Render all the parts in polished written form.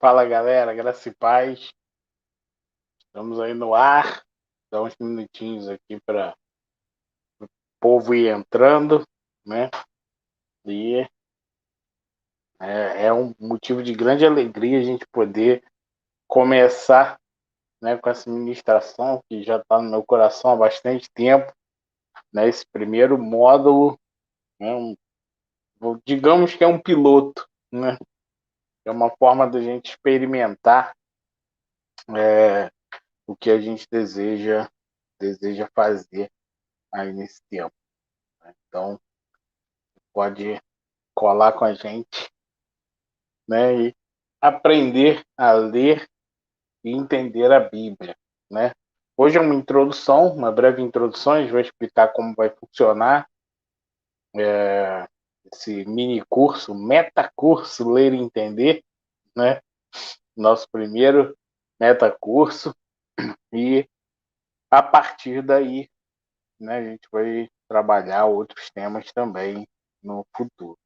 Fala galera, graça e paz. Estamos aí no ar. Dá uns minutinhos aqui para o povo ir entrando, né? E é um motivo de grande alegria a gente poder começar, né, com essa ministração que já está no meu coração há bastante tempo, né? Esse primeiro módulo, né? Digamos que é um piloto, né? É uma forma da gente experimentar o que a gente deseja fazer aí nesse tempo, né? Então, pode colar com a gente, né, e aprender a ler e entender a Bíblia, né? Hoje é uma introdução, uma breve introdução, a gente vai explicar como vai funcionar esse mini curso, metacurso Ler e Entender, né? Nosso primeiro metacurso, e a partir daí, né, a gente vai trabalhar outros temas também no futuro.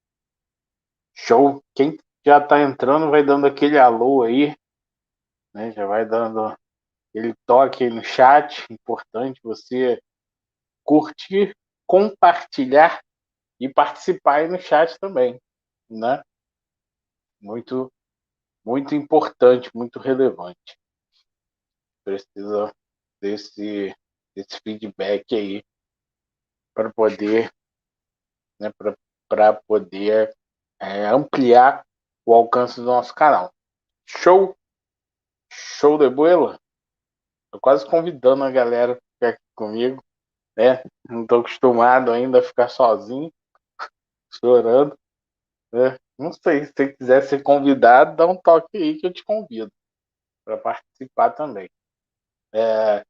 Show! Quem já está entrando vai dando aquele alô aí, né? Já vai dando aquele toque aí no chat. Importante você curtir, compartilhar e participar aí no chat também, né? Muito, muito importante, muito relevante. Precisa desse feedback aí para poder, né, para poder ampliar o alcance do nosso canal. Show! Show de bola! Tô quase convidando a galera para ficar aqui comigo, né? Não tô acostumado ainda a ficar sozinho, chorando, né? Não sei, se você quiser ser convidado, dá um toque aí que eu te convido para participar também. A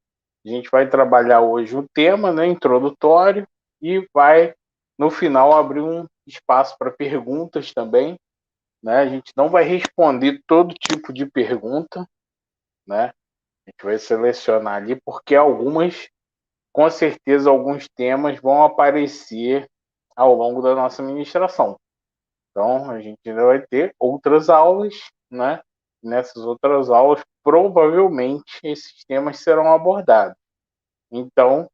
gente vai trabalhar hoje o tema, né, introdutório, e vai, no final, abrir um espaço para perguntas também, né? A gente não vai responder todo tipo de pergunta, né? A gente vai selecionar ali, porque algumas, com certeza, alguns temas vão aparecer ao longo da nossa ministração. Então, a gente ainda vai ter outras aulas, né? Nessas outras aulas, provavelmente, esses temas serão abordados. Então,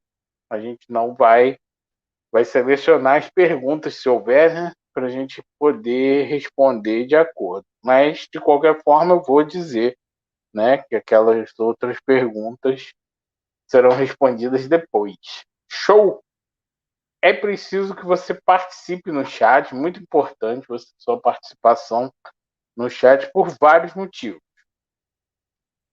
a gente não vai selecionar as perguntas, se houver, né? Para a gente poder responder de acordo. Mas, de qualquer forma, eu vou dizer, né, que aquelas outras perguntas serão respondidas depois. Show! É preciso que você participe no chat, muito importante sua participação no chat por vários motivos.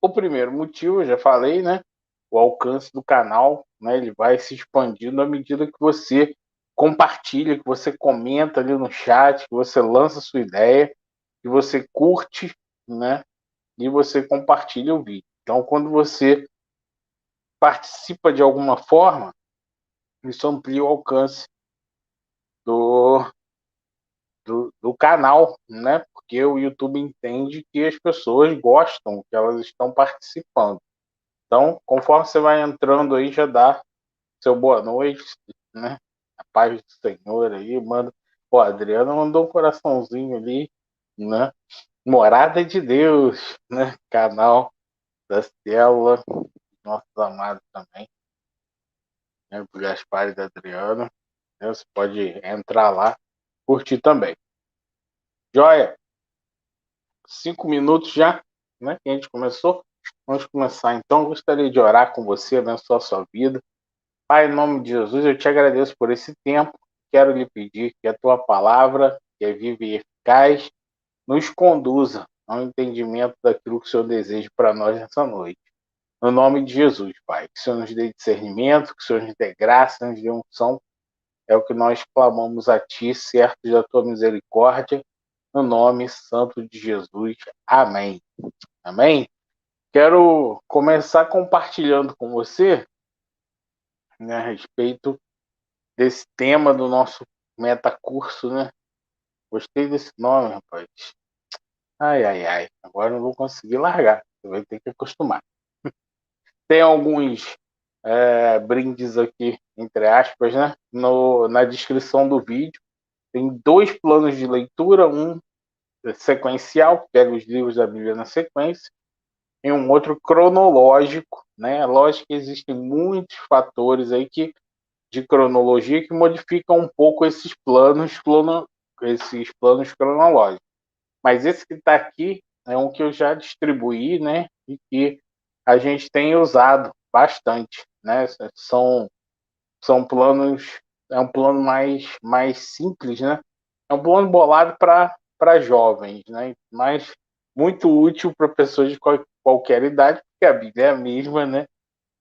O primeiro motivo, eu já falei, né? O alcance do canal, né? Ele vai se expandindo à medida que você compartilha, que você comenta ali no chat, que você lança sua ideia, que você curte, né? E você compartilha o vídeo. Então, quando você participa de alguma forma, isso amplia o alcance do, do canal, né? Porque o YouTube entende que as pessoas gostam, que elas estão participando. Então, conforme você vai entrando aí, já dá seu boa noite, né? A paz do Senhor aí, manda. Pô, a Adriana mandou um coraçãozinho ali, né? Morada de Deus, né? Canal da Ciela, nossos amados também, né? Do Gaspar e da Adriana, né? Você pode entrar lá, curtir também. Joia, 5 minutos já, né? Que a gente começou. Vamos começar então. Gostaria de orar com você, abençoar a sua vida. Pai, em nome de Jesus, eu te agradeço por esse tempo. Quero lhe pedir que a tua palavra, que é viva e eficaz, nos conduza ao entendimento daquilo que o Senhor deseja para nós nessa noite. No nome de Jesus, Pai, que o Senhor nos dê discernimento, que o Senhor nos dê graça, nos dê unção. É o que nós clamamos a Ti, certo da tua misericórdia, no nome santo de Jesus. Amém. Amém? Quero começar compartilhando com você, né, a respeito desse tema do nosso metacurso, né? Gostei desse nome, rapaz. Ai, ai, ai. Agora não vou conseguir largar. Você vai ter que acostumar. Tem alguns brindes aqui, entre aspas, né? Na descrição do vídeo. Tem dois planos de leitura. Um sequencial, que pega os livros da Bíblia na sequência, e um outro cronológico, né? Lógico que existem muitos fatores aí de cronologia que modificam um pouco esses planos cronológicos. Mas esse que está aqui é um que eu já distribuí, né? E que a gente tem usado bastante, né? São planos, é um plano mais simples, né? É um plano bolado para jovens, né? Mas muito útil para pessoas de qualquer idade, porque a Bíblia é a mesma, né?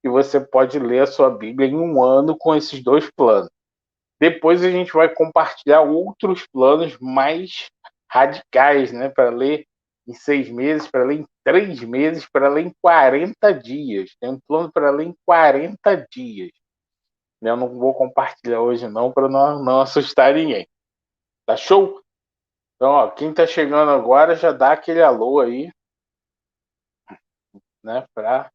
E você pode ler a sua Bíblia em um ano com esses dois planos. Depois a gente vai compartilhar outros planos mais radicais, né? Para ler em 6 meses, para ler em 3 meses, para ler em 40 dias. Tem um plano para ler em 40 dias. Eu não vou compartilhar hoje não, para não assustar ninguém. Tá show? Então, ó, quem tá chegando agora já dá aquele alô aí, né? Para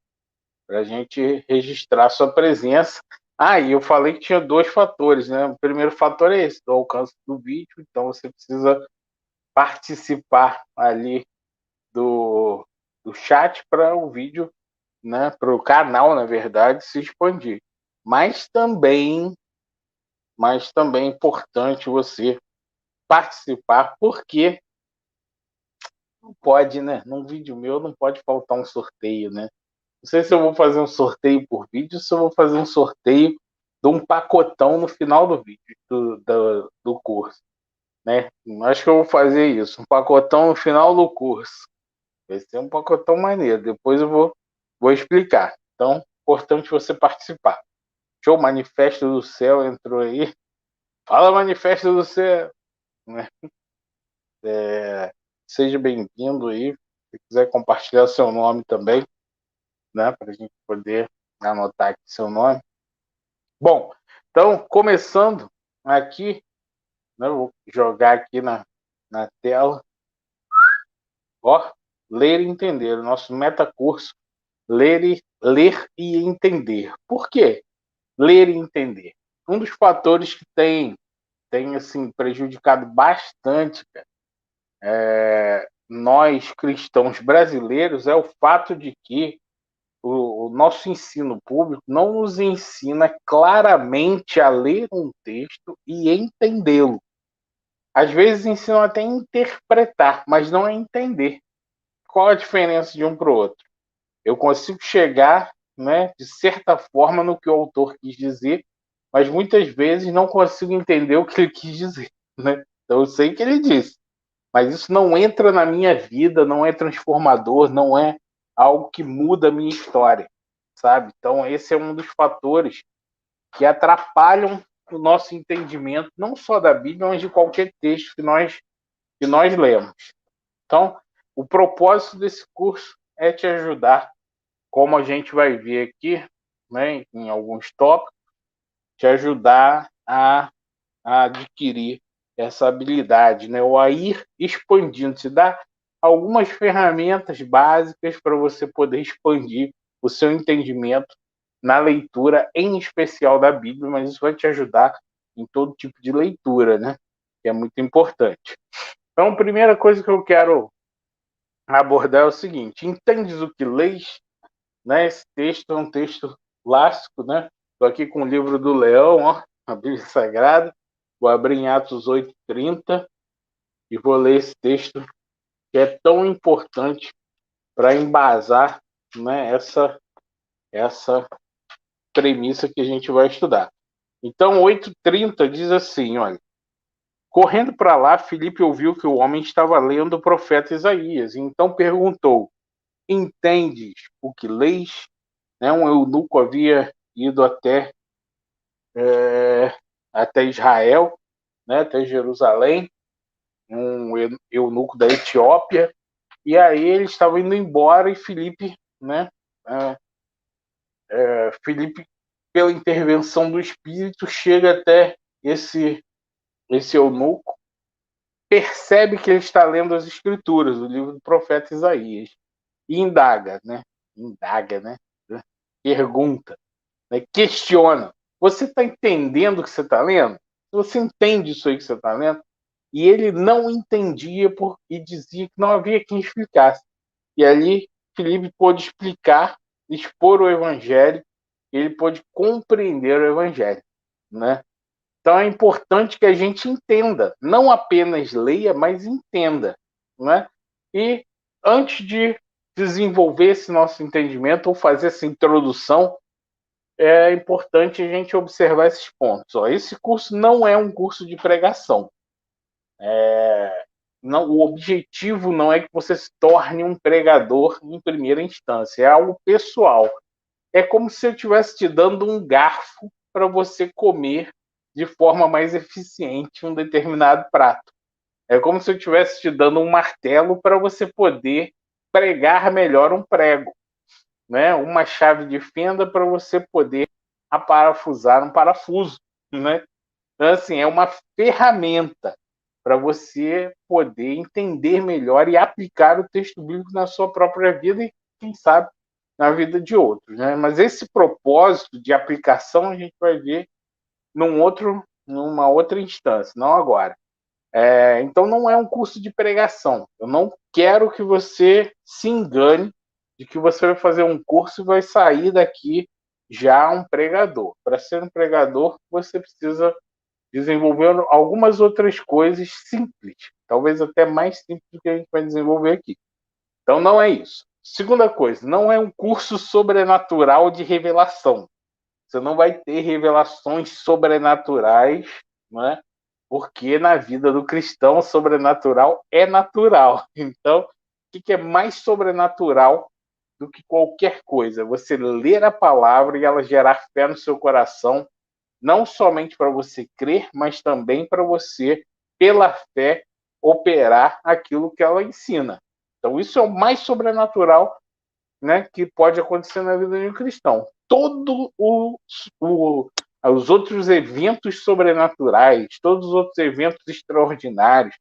a gente registrar sua presença. Ah, e eu falei que tinha dois fatores, né? O primeiro fator é esse, do alcance do vídeo, então você precisa participar ali do chat para o vídeo, né? Para o canal, na verdade, se expandir. Mas também é importante você participar, porque não pode, né? Num vídeo meu não pode faltar um sorteio, né? Não sei se eu vou fazer um sorteio por vídeo ou se eu vou fazer um sorteio de um pacotão no final do vídeo, do curso, né? Acho que eu vou fazer isso, um pacotão no final do curso. Vai ser um pacotão maneiro, depois eu vou explicar. Então, importante você participar. Show, Manifesto do Céu entrou aí. Fala, Manifesto do Céu! Né? Seja bem-vindo aí. Se quiser compartilhar seu nome também, né? Para a gente poder anotar aqui seu nome. Bom, então, começando aqui, né, eu vou jogar aqui na tela. Ó, ler e entender. O nosso metacurso, ler e entender. Por quê? Ler e entender. Um dos fatores que tem assim, prejudicado bastante, cara, nós cristãos brasileiros é o fato de que o nosso ensino público não nos ensina claramente a ler um texto e entendê-lo. Às vezes ensinam até a interpretar, mas não a entender. Qual a diferença de um para o outro? Eu consigo chegar, né, de certa forma, no que o autor quis dizer, mas muitas vezes não consigo entender o que ele quis dizer. Né? Então eu sei o que ele disse, mas isso não entra na minha vida, não é transformador, não é algo que muda a minha história, sabe? Então esse é um dos fatores que atrapalham o nosso entendimento, não só da Bíblia, mas de qualquer texto que nós lemos. Então, o propósito desse curso é te ajudar, como a gente vai ver aqui, né, em alguns tópicos, te ajudar a adquirir essa habilidade, né, ou a ir expandindo, te dar algumas ferramentas básicas para você poder expandir o seu entendimento na leitura, em especial da Bíblia, mas isso vai te ajudar em todo tipo de leitura, né, que é muito importante. Então, a primeira coisa que eu quero abordar é o seguinte: entendes o que leis? Né? Esse texto é um texto clássico, né? Estou aqui com o livro do Leão, ó, a Bíblia Sagrada. Vou abrir em Atos 8:30 e vou ler esse texto que é tão importante para embasar, né, essa premissa que a gente vai estudar. Então, 8:30 diz assim, olha: correndo para lá, Filipe ouviu que o homem estava lendo o profeta Isaías, e então perguntou: entendes o que leis? Né, um eunuco havia ido até Israel, né, até Jerusalém, um eunuco da Etiópia, e aí eles estavam indo embora e Filipe, né, Filipe, pela intervenção do Espírito, chega até esse eunuco, percebe que ele está lendo as Escrituras, o livro do profeta Isaías, e indaga, né, pergunta, né, questiona. Você está entendendo o que você está lendo? Você entende isso aí que você está lendo? e ele não entendia e dizia que não havia quem explicasse. E ali Filipe pôde explicar, expor o evangelho, ele pôde compreender o evangelho, né? Então é importante que a gente entenda, não apenas leia, mas entenda, né? E antes de desenvolver esse nosso entendimento ou fazer essa introdução, é importante a gente observar esses pontos. Ó, esse curso não é um curso de pregação. Não, o objetivo não é que você se torne um pregador em primeira instância, é algo pessoal. É como se eu estivesse te dando um garfo para você comer de forma mais eficiente um determinado prato. É como se eu estivesse te dando um martelo para você poder pregar melhor um prego, né? Uma chave de fenda para você poder aparafusar um parafuso, né? Então, assim, é uma ferramenta para você poder entender melhor e aplicar o texto bíblico na sua própria vida e, quem sabe, na vida de outros, né? Mas esse propósito de aplicação a gente vai ver numa outra instância, não agora. Então não é um curso de pregação. Eu não quero que você se engane de que você vai fazer um curso e vai sair daqui já um pregador. Para ser um pregador, você precisa desenvolver algumas outras coisas simples, talvez até mais simples do que a gente vai desenvolver aqui. Então não é isso. Segunda coisa, não é um curso sobrenatural de revelação. Você não vai ter revelações sobrenaturais, né? Porque na vida do cristão, sobrenatural é natural. Então, o que é mais sobrenatural do que qualquer coisa? Você ler a palavra e ela gerar fé no seu coração, não somente para você crer, mas também para você, pela fé, operar aquilo que ela ensina. Então, isso é o mais sobrenatural, né, que pode acontecer na vida de um cristão. Os outros eventos sobrenaturais, todos os outros eventos extraordinários,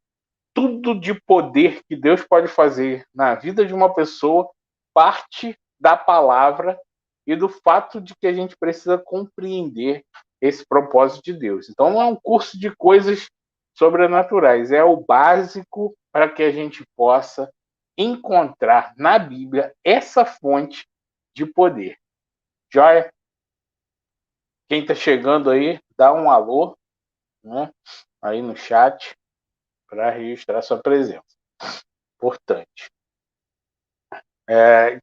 tudo de poder que Deus pode fazer na vida de uma pessoa parte da palavra e do fato de que a gente precisa compreender esse propósito de Deus. Então não é um curso de coisas sobrenaturais, é o básico para que a gente possa encontrar na Bíblia essa fonte de poder. Joia? Quem está chegando aí, dá um alô, né, aí no chat para registrar sua presença. Importante.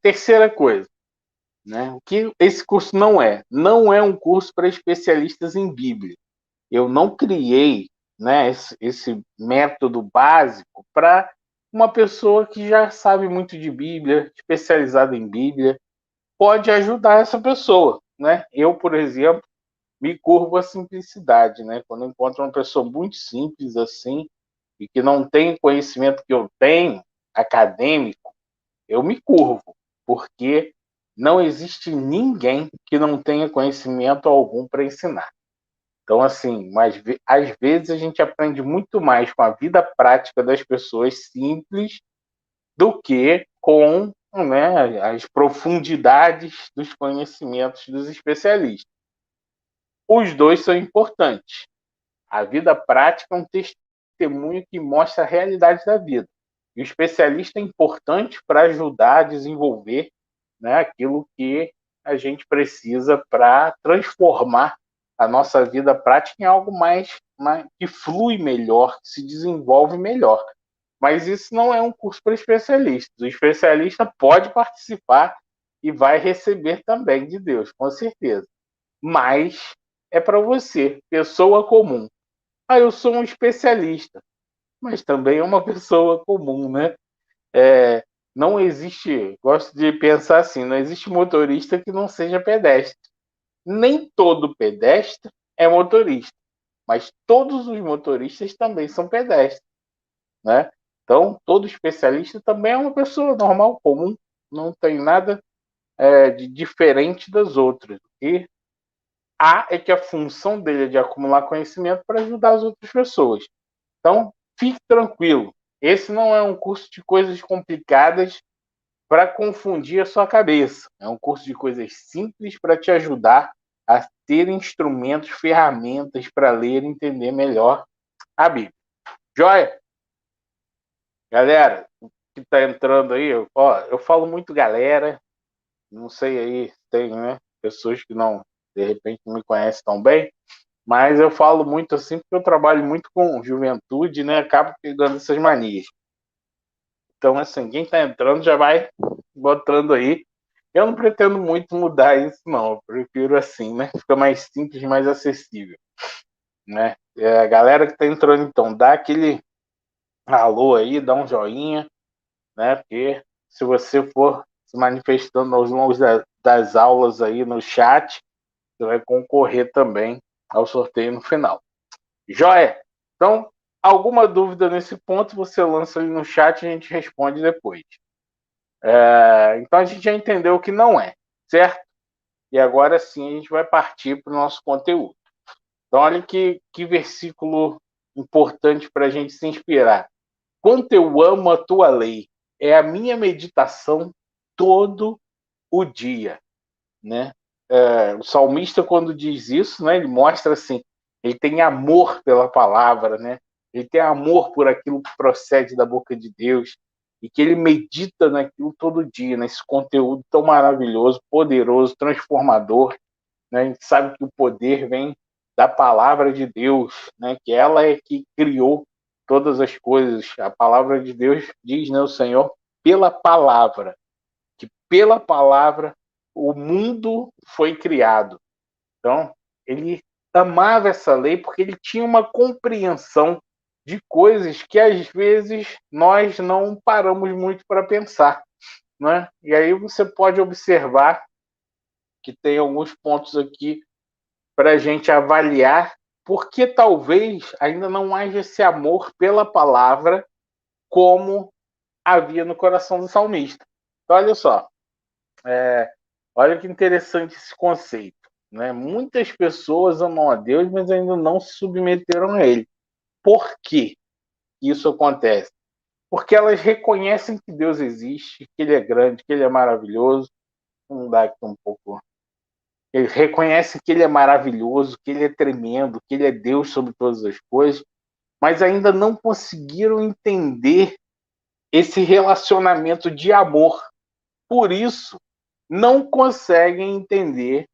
Terceira coisa, né, o que esse curso não é? Não é um curso para especialistas em Bíblia. Eu não criei, né, esse método básico para uma pessoa que já sabe muito de Bíblia, especializada em Bíblia, pode ajudar essa pessoa, né? Eu, por exemplo, me curvo à simplicidade, né? Quando eu encontro uma pessoa muito simples assim e que não tem conhecimento que eu tenho, acadêmico, eu me curvo, porque não existe ninguém que não tenha conhecimento algum para ensinar. Então, assim, mas às vezes a gente aprende muito mais com a vida prática das pessoas simples do que com, né, as profundidades dos conhecimentos dos especialistas. Os dois são importantes. A vida prática é um testemunho que mostra a realidade da vida. E o especialista é importante para ajudar a desenvolver, né, aquilo que a gente precisa para transformar a nossa vida prática em algo mais que flui melhor, que se desenvolve melhor. Mas isso não é um curso para especialistas. O especialista pode participar e vai receber também de Deus, com certeza. Mas é para você, pessoa comum. Ah, eu sou um especialista, mas também é uma pessoa comum, né? Não existe, gosto de pensar assim, não existe motorista que não seja pedestre. Nem todo pedestre é motorista, mas todos os motoristas também são pedestres, né? Então, todo especialista também é uma pessoa normal, comum, não tem nada de diferente das outras. E é que a função dele é de acumular conhecimento para ajudar as outras pessoas. Então, fique tranquilo. Esse não é um curso de coisas complicadas para confundir a sua cabeça. É um curso de coisas simples para te ajudar a ter instrumentos, ferramentas para ler e entender melhor a Bíblia. Joia? Galera, que tá entrando aí, ó, eu falo muito galera, não sei aí, tem, né, pessoas que não, de repente, não me conhecem tão bem, mas eu falo muito assim porque eu trabalho muito com juventude, né, acabo pegando essas manias. Então, assim, quem tá entrando já vai botando aí. Eu não pretendo muito mudar isso, não, eu prefiro assim, né, fica mais simples, mais acessível, né. A galera que tá entrando, então, dá aquele alô aí, dá um joinha, né? Porque se você for se manifestando aos longos das aulas aí no chat, você vai concorrer também ao sorteio no final. Joia? Então, alguma dúvida nesse ponto, você lança ali no chat e a gente responde depois. Então, a gente já entendeu o que não é, certo? E agora sim a gente vai partir para o nosso conteúdo. Então, olha que versículo importante para a gente se inspirar. Quanto eu amo a tua lei, é a minha meditação todo o dia, né? O salmista, quando diz isso, né, ele mostra assim, ele tem amor pela palavra, né? Ele tem amor por aquilo que procede da boca de Deus e que ele medita naquilo todo dia, nesse conteúdo tão maravilhoso, poderoso, transformador, né? A gente sabe que o poder vem da palavra de Deus, né? Que ela é que criou todas as coisas. A palavra de Deus diz, né, o Senhor, pela palavra, que pela palavra o mundo foi criado. Então, ele amava essa lei porque ele tinha uma compreensão de coisas que às vezes nós não paramos muito para pensar, né? E aí você pode observar que tem alguns pontos aqui para a gente avaliar porque talvez ainda não haja esse amor pela palavra como havia no coração do salmista. Então, olha só, olha que interessante esse conceito. Né? Muitas pessoas amam a Deus, mas ainda não se submeteram a Ele. Por que isso acontece? Porque elas reconhecem que Deus existe, que Ele é grande, que Ele é maravilhoso. Vamos dar aqui um pouco. Eles reconhecem que Ele é maravilhoso, que Ele é tremendo, que Ele é Deus sobre todas as coisas, mas ainda não conseguiram entender esse relacionamento de amor. Por isso, não conseguem entender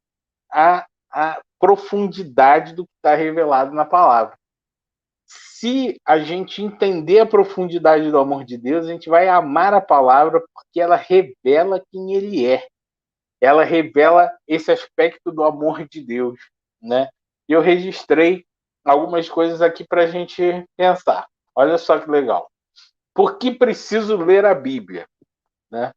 a profundidade do que está revelado na palavra. Se a gente entender a profundidade do amor de Deus, a gente vai amar a palavra porque ela revela quem Ele é. Ela revela esse aspecto do amor de Deus, né? E eu registrei algumas coisas aqui para a gente pensar. Olha só que legal. Por que preciso ler a Bíblia? Né?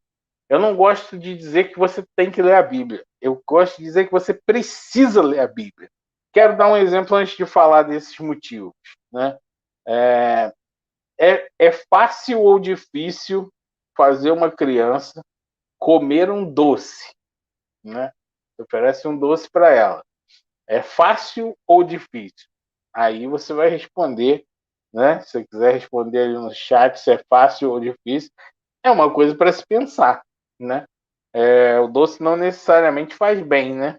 Eu não gosto de dizer que você tem que ler a Bíblia. Eu gosto de dizer que você precisa ler a Bíblia. Quero dar um exemplo antes de falar desses motivos. Né? É fácil ou difícil fazer uma criança comer um doce? Né? Você oferece um doce para ela. É fácil ou difícil? Aí você vai responder, né? Se você quiser responder ali no chat se é fácil ou difícil, é uma coisa para se pensar, né? O doce não necessariamente faz bem, né?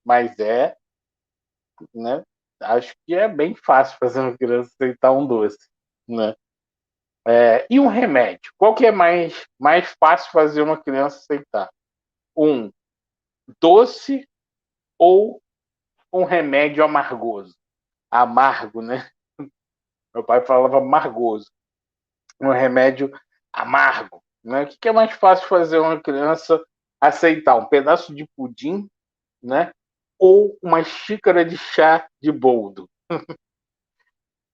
Mas né? Acho que é bem fácil fazer uma criança aceitar um doce, né? E um remédio? Qual que é mais fácil fazer uma criança aceitar? Um doce ou um remédio amargoso? Amargo, né? Meu pai falava amargoso. Um remédio amargo, né? O que é mais fácil fazer uma criança aceitar? Um pedaço de pudim, né? Ou uma xícara de chá de boldo?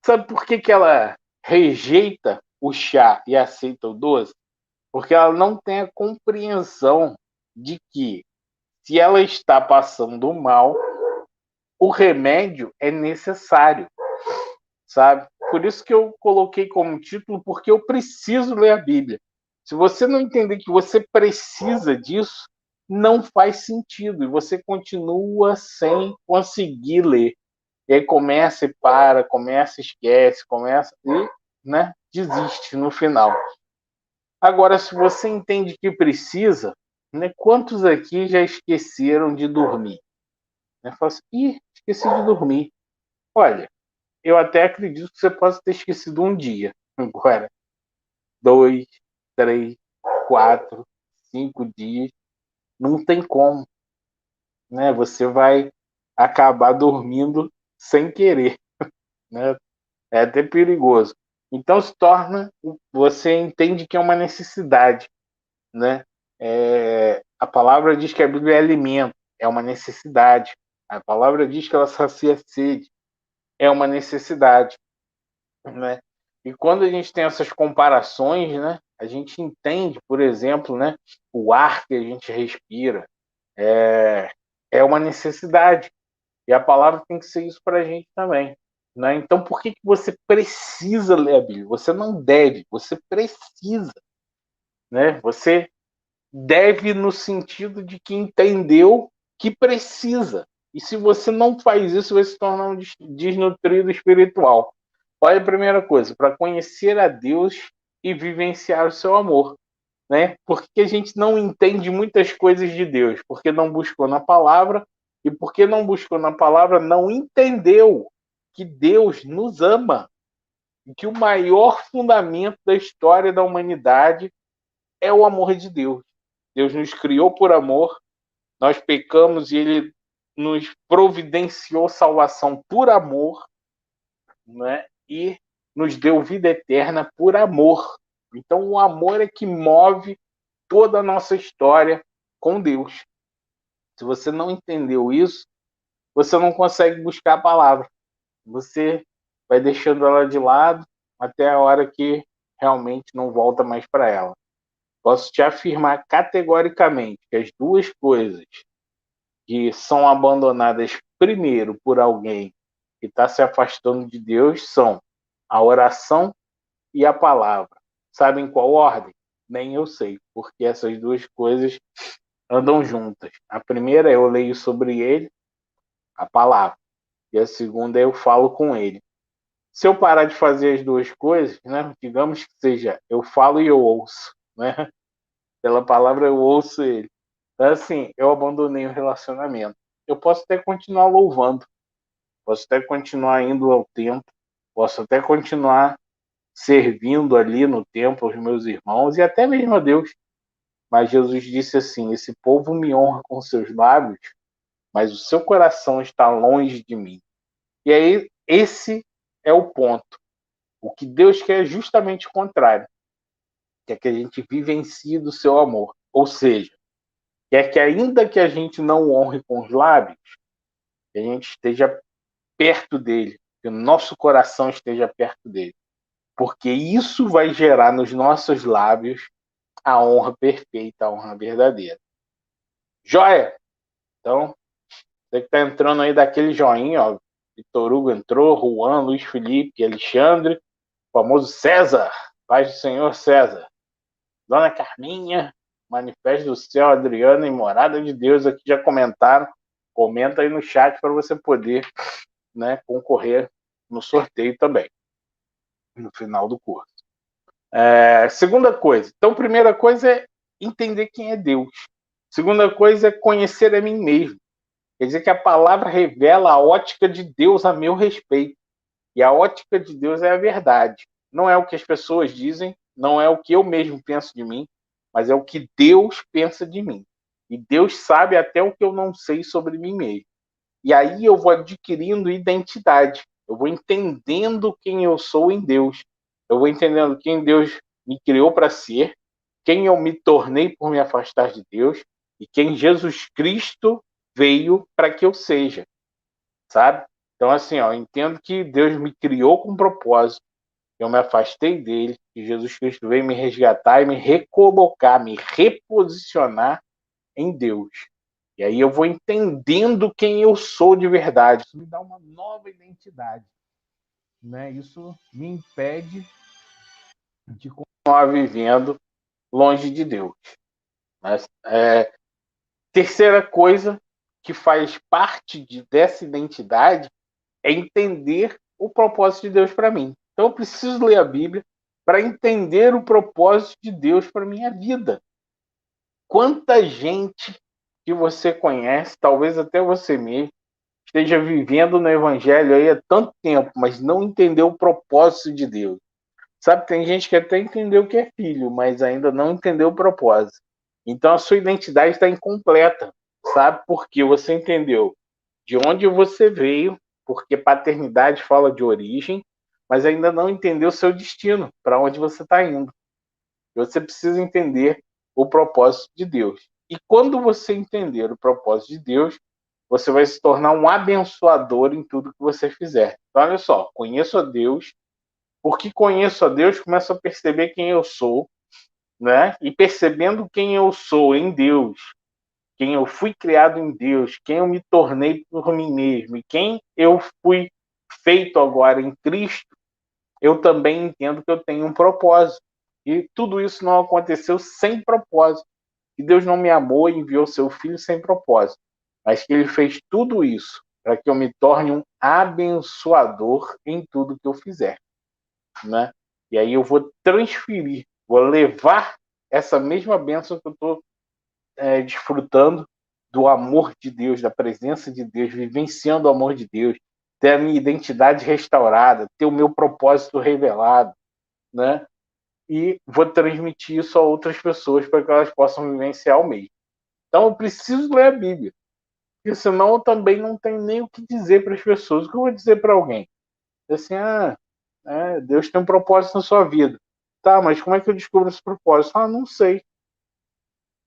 Sabe por que ela rejeita o chá e aceita o doce? Porque ela não tem a compreensão de que se ela está passando mal, o remédio é necessário, sabe? Por isso que eu coloquei como título, porque eu preciso ler a Bíblia. Se você não entender que você precisa disso, não faz sentido e você continua sem conseguir ler. E aí começa e para, começa e esquece, começa e, né, desiste no final. Agora, se você entende que precisa, né, quantos aqui já esqueceram de dormir? Fala assim, ih, esqueci de dormir. Olha, eu até acredito que você possa ter esquecido um dia. Agora, 2, 3, 4, 5 dias, não tem como, né? Você vai acabar dormindo sem querer, né? É até perigoso. Então se torna, você entende que é uma necessidade, né? A palavra diz que a Bíblia é alimento, é uma necessidade. A palavra diz que ela sacia a sede, é uma necessidade, né? E quando a gente tem essas comparações, né, a gente entende, por exemplo, né, o ar que a gente respira é uma necessidade. E a palavra tem que ser isso para a gente também, né? Então, por que você precisa ler a Bíblia? Você não deve, você precisa, né? Você deve no sentido de que entendeu que precisa. E se você não faz isso, vai se tornar um desnutrido espiritual. Olha a primeira coisa, para conhecer a Deus e vivenciar o seu amor, né? Porque a gente não entende muitas coisas de Deus, porque não buscou na palavra, e porque não buscou na palavra, não entendeu que Deus nos ama, e que o maior fundamento da história da humanidade é o amor de Deus. Deus nos criou por amor, nós pecamos e ele nos providenciou salvação por amor, né? E nos deu vida eterna por amor. Então, o amor é que move toda a nossa história com Deus. Se você não entendeu isso, você não consegue buscar a palavra. Você vai deixando ela de lado até a hora que realmente não volta mais para ela. Posso te afirmar categoricamente que as duas coisas que são abandonadas primeiro por alguém que está se afastando de Deus são a oração e a palavra. Sabe em qual ordem? Nem eu sei, porque essas duas coisas andam juntas. A primeira eu leio sobre ele, a palavra, e a segunda eu falo com ele. Se eu parar de fazer as duas coisas, né, digamos que seja eu falo e eu ouço, né? Pela palavra eu ouço ele. Então, assim, eu abandonei o relacionamento. Eu posso até continuar louvando, posso até continuar indo ao templo, posso até continuar servindo ali no templo aos meus irmãos e até mesmo a Deus. Mas Jesus disse assim: esse povo me honra com seus lábios, mas o seu coração está longe de mim. E aí, esse é o ponto. O que Deus quer é justamente o contrário. Quer que a gente vivencie do seu amor. Ou seja, quer que ainda que a gente não honre com os lábios, que a gente esteja perto dele, que o nosso coração esteja perto dele. Porque isso vai gerar nos nossos lábios a honra perfeita, a honra verdadeira. Joia? Então, você que está entrando aí daquele joinha, ó. Vitor Hugo entrou, Juan, Luiz Felipe, Alexandre, o famoso César, paz do Senhor César. Dona Carminha, Manifesto do Céu, Adriana e Morada de Deus aqui já comentaram. Comenta aí no chat para você poder, né, concorrer no sorteio também, no final do curso. Segunda coisa. Então, primeira coisa é entender quem é Deus. Segunda coisa é conhecer a mim mesmo. Quer dizer que a palavra revela a ótica de Deus a meu respeito. E a ótica de Deus é a verdade. Não é o que as pessoas dizem, não é o que eu mesmo penso de mim, mas é o que Deus pensa de mim. E Deus sabe até o que eu não sei sobre mim mesmo. E aí eu vou adquirindo identidade. Eu vou entendendo quem eu sou em Deus. Eu vou entendendo quem Deus me criou para ser, quem eu me tornei por me afastar de Deus e quem Jesus Cristo veio para que eu seja, sabe? Então, assim, ó, eu entendo que Deus me criou com um propósito, eu me afastei dele, e Jesus Cristo veio me resgatar e me recolocar, me reposicionar em Deus. E aí eu vou entendendo quem eu sou de verdade. Isso me dá uma nova identidade, né? Isso me impede de continuar vivendo longe de Deus. Mas, terceira coisa que faz parte dessa identidade é entender o propósito de Deus para mim. Então eu preciso ler a Bíblia para entender o propósito de Deus para minha vida. Quanta gente que você conhece, talvez até você mesmo, esteja vivendo no Evangelho aí há tanto tempo, mas não entendeu o propósito de Deus. Sabe, tem gente que até entendeu que é filho, mas ainda não entendeu o propósito. Então a sua identidade está incompleta, sabe? Porque você entendeu de onde você veio, porque paternidade fala de origem, mas ainda não entendeu o seu destino, para onde você está indo. Você precisa entender o propósito de Deus. E quando você entender o propósito de Deus, você vai se tornar um abençoador em tudo que você fizer. Então, olha só, conheço a Deus, porque conheço a Deus, começo a perceber quem eu sou, né? E percebendo quem eu sou em Deus, quem eu fui criado em Deus, quem eu me tornei por mim mesmo, e quem eu fui feito agora em Cristo, eu também entendo que eu tenho um propósito. E tudo isso não aconteceu sem propósito. Que Deus não me amou e enviou seu filho sem propósito, mas que ele fez tudo isso para que eu me torne um abençoador em tudo que eu fizer, né? E aí eu vou transferir, vou levar essa mesma bênção que eu estou desfrutando do amor de Deus, da presença de Deus, vivenciando o amor de Deus, ter a minha identidade restaurada, ter o meu propósito revelado, né? E vou transmitir isso a outras pessoas para que elas possam vivenciar o mesmo. Então eu preciso ler a Bíblia, porque senão eu também não tenho nem o que dizer para as pessoas. O que eu vou dizer para alguém? Assim, Deus tem um propósito na sua vida. Tá, mas como é que eu descubro esse propósito? Ah, não sei,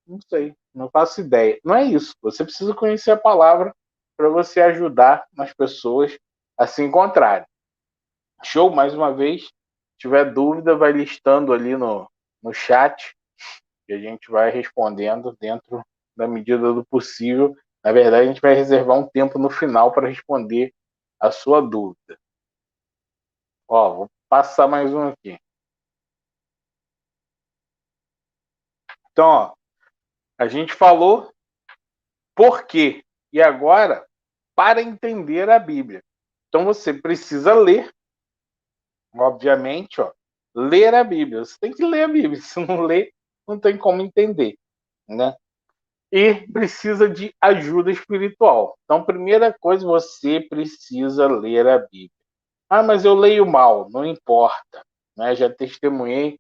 não sei, não faço ideia. Não é isso. Você precisa conhecer a palavra para você ajudar as pessoas a se encontrarem. Show, mais uma vez. Se tiver dúvida, vai listando ali no chat que a gente vai respondendo dentro da medida do possível. Na verdade, a gente vai reservar um tempo no final para responder a sua dúvida. Ó, vou passar mais um aqui. Então, ó, a gente falou por quê. E agora, para entender a Bíblia. Então, você precisa ler, obviamente, ó, ler a Bíblia. Você tem que ler a Bíblia. Se não ler, não tem como entender, né? E precisa de ajuda espiritual. Então, primeira coisa, você precisa ler a Bíblia. Ah, mas eu leio mal, não importa, né? Já testemunhei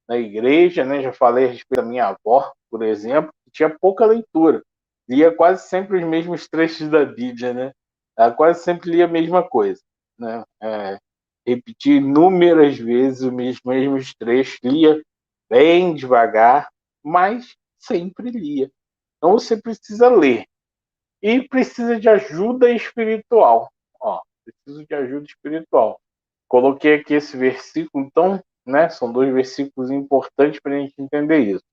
na igreja, né? Já falei a respeito da minha avó, por exemplo, que tinha pouca leitura. Lia quase sempre os mesmos trechos da Bíblia, né? Ela quase sempre lia a mesma coisa, né? Repetia inúmeras vezes os mesmos trechos, lia bem devagar, mas sempre lia. Então você precisa ler. E precisa de ajuda espiritual. Ó, preciso de ajuda espiritual. Coloquei aqui esse versículo, então, né? São dois versículos importantes para a gente entender isso.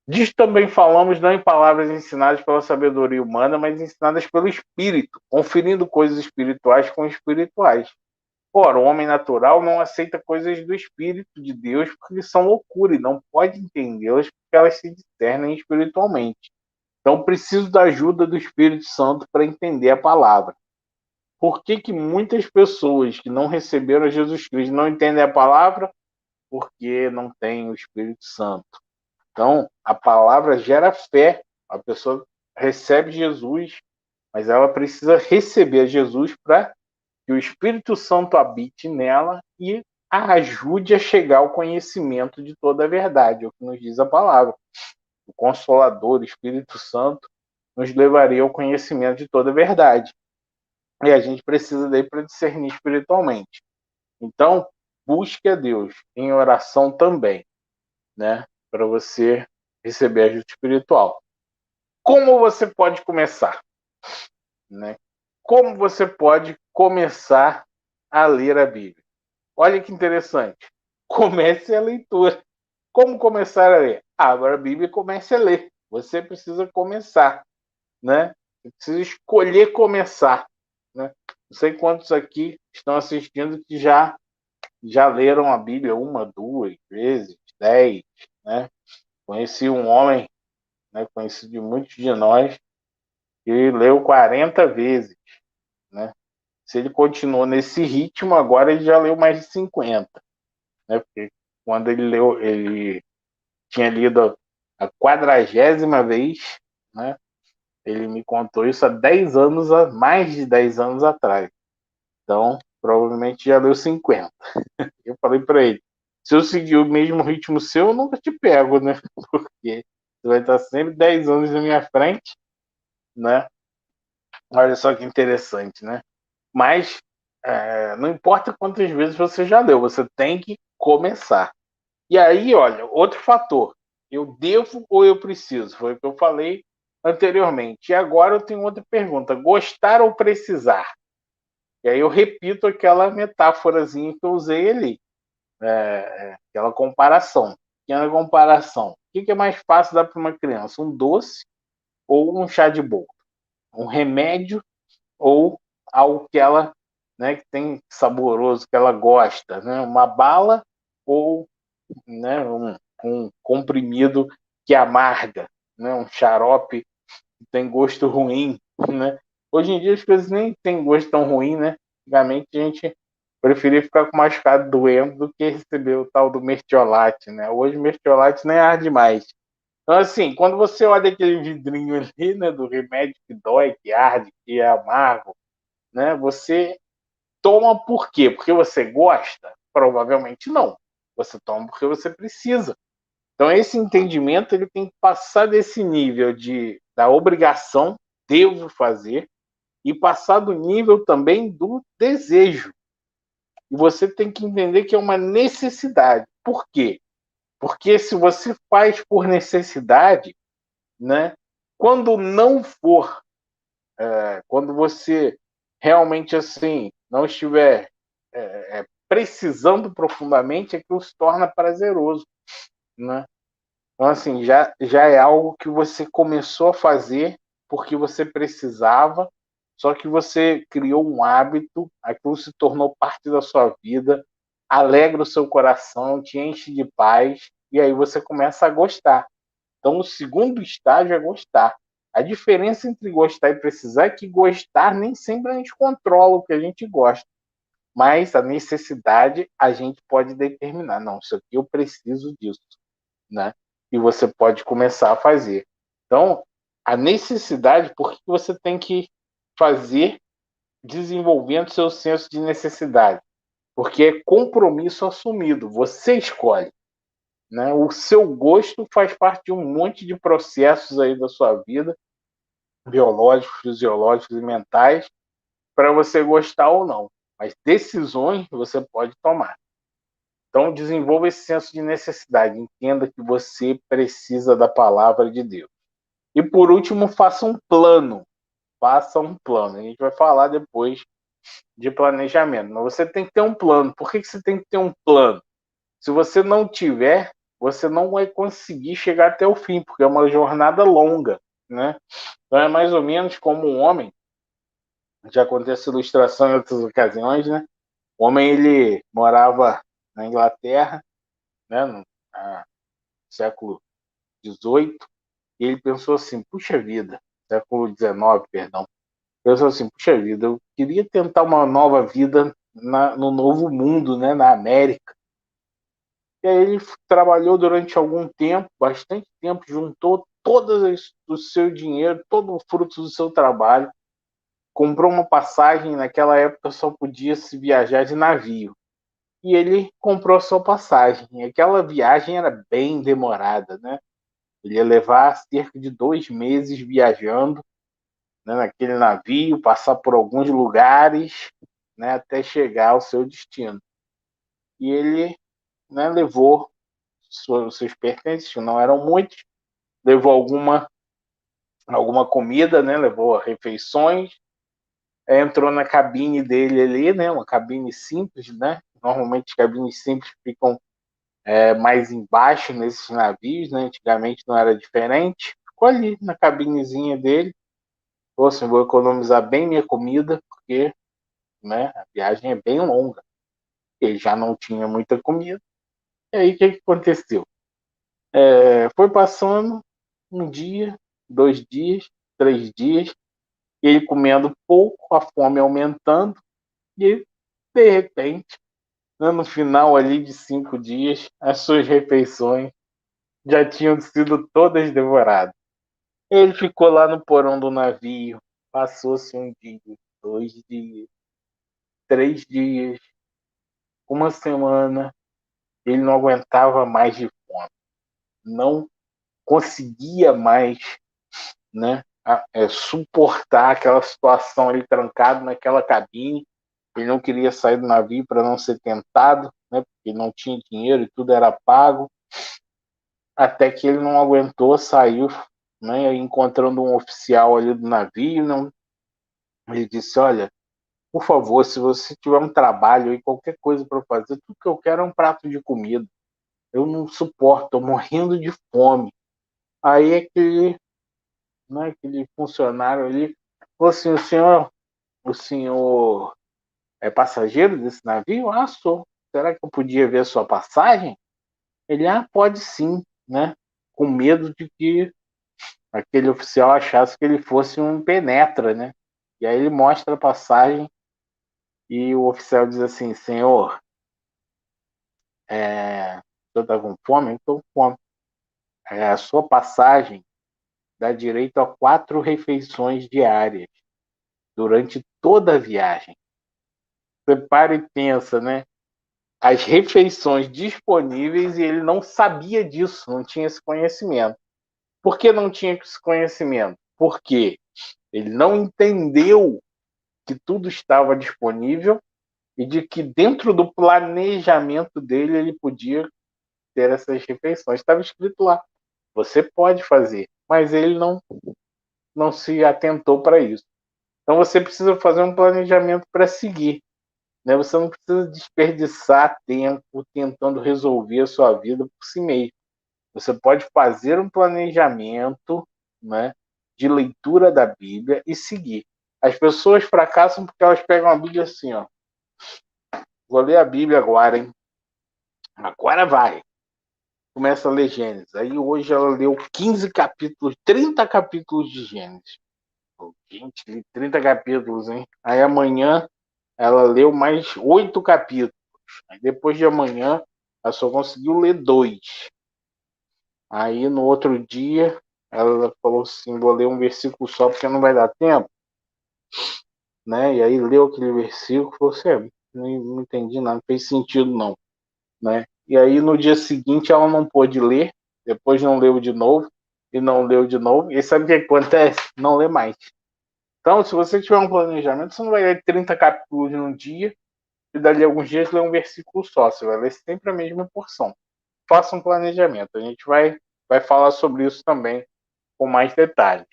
Diz também falamos não em palavras ensinadas pela sabedoria humana, mas ensinadas pelo Espírito, conferindo coisas espirituais com espirituais. Ora, o homem natural não aceita coisas do Espírito de Deus porque são loucura e não pode entendê-las porque elas se discernem espiritualmente. Então, preciso da ajuda do Espírito Santo para entender a palavra. Por que que muitas pessoas que não receberam Jesus Cristo não entendem a palavra? Porque não têm o Espírito Santo. Então, a palavra gera fé. A pessoa recebe Jesus, mas ela precisa receber Jesus para que o Espírito Santo habite nela e a ajude a chegar ao conhecimento de toda a verdade, é o que nos diz a palavra. O Consolador, o Espírito Santo, nos levaria ao conhecimento de toda a verdade. E a gente precisa dele para discernir espiritualmente. Então, busque a Deus em oração também, né? Para você receber ajuda espiritual. Como você pode começar? Né? Como você pode começar a ler a Bíblia? Olha que interessante. Comece a leitura. Como começar a ler? Agora a Bíblia comece a ler. Você precisa começar, né? Você precisa escolher começar, né? Não sei quantos aqui estão assistindo que já leram a Bíblia uma, duas vezes, 10, né? Conheci um homem, né? Conheci de muitos de nós que leu 40 vezes, né? Se ele continuou nesse ritmo, agora ele já leu mais de 50, né? Porque quando ele leu, ele tinha lido a 40ª vez, né? Ele me contou isso há 10 anos, há mais de 10 anos atrás. Então, provavelmente já deu 50. Eu falei para ele, se eu seguir o mesmo ritmo seu, eu nunca te pego, né? Porque você vai estar sempre 10 anos na minha frente, né? Olha só que interessante, né? Mas não importa quantas vezes você já leu, você tem que começar. E aí, olha, outro fator. Eu devo ou eu preciso? Foi o que eu falei anteriormente. E agora eu tenho outra pergunta. Gostar ou precisar? E aí eu repito aquela metáforazinha que eu usei ali. Aquela comparação. Pequena comparação. O que é mais fácil dar para uma criança? Um doce ou um chá de boldo? Um remédio ou algo que ela, né, que tem saboroso, que ela gosta, né? Uma bala ou, né, um comprimido que amarga, né? Um xarope que tem gosto ruim, né? Hoje em dia as coisas nem têm gosto tão ruim, né? Antigamente a gente preferia ficar com o machucado doendo do que receber o tal do mertiolate, né? Hoje o mertiolate nem arde mais. Então, assim, quando você olha aquele vidrinho ali, né, do remédio que dói, que arde, que é amargo, né, você toma por quê? Porque você gosta? Provavelmente não. Você toma porque você precisa. Então, esse entendimento ele tem que passar desse nível da obrigação, devo fazer, e passar do nível também do desejo. E você tem que entender que é uma necessidade. Por quê? Porque se você faz por necessidade, né, quando não for, quando você realmente assim não estiver precisando profundamente, aquilo se torna prazeroso, né? Então, assim, já é algo que você começou a fazer porque você precisava, só que você criou um hábito, aquilo se tornou parte da sua vida, alegra o seu coração, te enche de paz, e aí você começa a gostar. Então, o segundo estágio é gostar. A diferença entre gostar e precisar é que gostar nem sempre a gente controla o que a gente gosta, mas a necessidade a gente pode determinar. Não, isso aqui eu preciso disso, né? E você pode começar a fazer. Então, a necessidade, por que você tem que fazer desenvolvendo seu senso de necessidade? Porque é compromisso assumido, você escolhe. Né? O seu gosto faz parte de um monte de processos aí da sua vida, biológicos, fisiológicos e mentais, para você gostar ou não. Mas decisões você pode tomar. Então, desenvolva esse senso de necessidade. Entenda que você precisa da palavra de Deus. E, por último, faça um plano. Faça um plano. A gente vai falar depois de planejamento. Mas você tem que ter um plano. Por que você tem que ter um plano? Se você não tiver, você não vai conseguir chegar até o fim, porque é uma jornada longa, né? Então é mais ou menos como um homem, já acontece ilustração em outras ocasiões, né? O homem ele morava na Inglaterra, né, no século XVIII, e ele pensou assim, puxa vida, século XIX, perdão, pensou assim, puxa vida, eu queria tentar uma nova vida no novo mundo, né, na América. E aí ele trabalhou durante algum tempo, bastante tempo, juntou todo o seu dinheiro, todo o fruto do seu trabalho, comprou uma passagem, naquela época só podia se viajar de navio. E ele comprou a sua passagem. E aquela viagem era bem demorada, né? Ele ia levar cerca de 2 meses viajando, né, naquele navio, passar por alguns lugares, né, até chegar ao seu destino. E ele, né, levou seus pertences, que não eram muitos, levou alguma comida, né? Levou refeições, entrou na cabine dele ali, né? Uma cabine simples, né? Normalmente cabines simples ficam mais embaixo nesses navios, né? Antigamente não era diferente. Ficou ali na cabinezinha dele. Falou assim, vou economizar bem minha comida, porque, né, a viagem é bem longa. Ele já não tinha muita comida. E aí o que aconteceu? Foi passando um dia, 2 dias, 3 dias, ele comendo pouco, a fome aumentando, e de repente, né, no final ali de 5 dias, as suas refeições já tinham sido todas devoradas. Ele ficou lá no porão do navio. Passou-se um dia, 2 dias, 3 dias, uma semana. Ele não aguentava mais de fome. Não conseguia mais, né, suportar aquela situação ali trancado naquela cabine. Ele não queria sair do navio para não ser tentado, né, porque não tinha dinheiro e tudo era pago. Até que ele não aguentou, saiu, né, encontrando um oficial ali do navio. Não, ele disse: olha, por favor, se você tiver um trabalho e qualquer coisa para fazer, tudo que eu quero é um prato de comida. Eu não suporto, estou morrendo de fome. Aí aquele, né, aquele funcionário ali falou assim: o senhor é passageiro desse navio? Ah, sou. Será que eu podia ver a sua passagem? Ele: ah, pode sim, né? Com medo de que aquele oficial achasse que ele fosse um penetra, né? E aí ele mostra a passagem e o oficial diz assim: senhor, o senhor está com fome? Eu estou com fome. A sua passagem dá direito a 4 refeições diárias durante toda a viagem. Você para e pensa, né? As refeições disponíveis e ele não sabia disso, não tinha esse conhecimento. Por que não tinha esse conhecimento? Porque ele não entendeu que tudo estava disponível e de que dentro do planejamento dele ele podia ter essas refeições. Estava escrito lá, você pode fazer, mas ele não se atentou para isso. Então você precisa fazer um planejamento para seguir. Né? Você não precisa desperdiçar tempo tentando resolver a sua vida por si mesmo. Você pode fazer um planejamento, né, de leitura da Bíblia e seguir. As pessoas fracassam porque elas pegam a Bíblia assim, ó. Vou ler a Bíblia agora, hein? Agora vai. Começa a ler Gênesis. Aí hoje ela leu 15 capítulos, 30 capítulos de Gênesis. Gente, li 30 capítulos, hein? Aí amanhã ela leu mais 8 capítulos. Aí depois de amanhã ela só conseguiu ler 2. Aí no outro dia ela falou assim: vou ler um versículo só porque não vai dar tempo. Né? E aí leu aquele versículo e falou assim: não entendi nada, não fez sentido não. Né? E aí no dia seguinte ela não pôde ler, depois não leu de novo, e não leu de novo, e sabe o que acontece? Não lê mais. Então, se você tiver um planejamento, você não vai ler 30 capítulos num dia, e dali a alguns dias ler um versículo só, você vai ler sempre a mesma porção. Faça um planejamento, a gente vai falar sobre isso também com mais detalhes.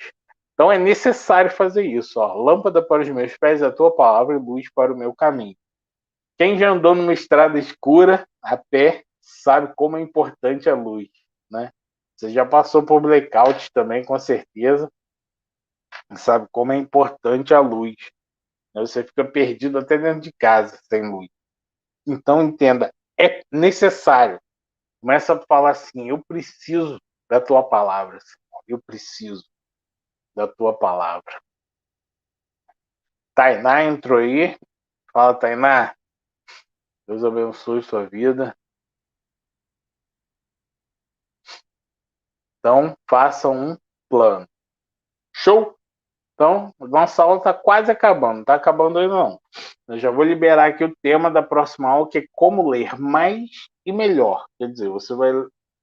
Então é necessário fazer isso. Ó. Lâmpada para os meus pés, a tua palavra e luz para o meu caminho. Quem já andou numa estrada escura a pé sabe como é importante a luz, né? Você já passou por blackout também, com certeza, sabe como é importante a luz. Você fica perdido até dentro de casa sem luz. Então entenda, é necessário. Começa a falar assim: eu preciso da tua palavra, Senhor. Eu preciso da tua palavra. Tainá entrou aí. Fala, Tainá. Deus abençoe sua vida. Então, faça um plano. Show? Então, nossa aula está quase acabando. Não está acabando aí, não. Eu já vou liberar aqui o tema da próxima aula, que é como ler mais e melhor. Quer dizer, você vai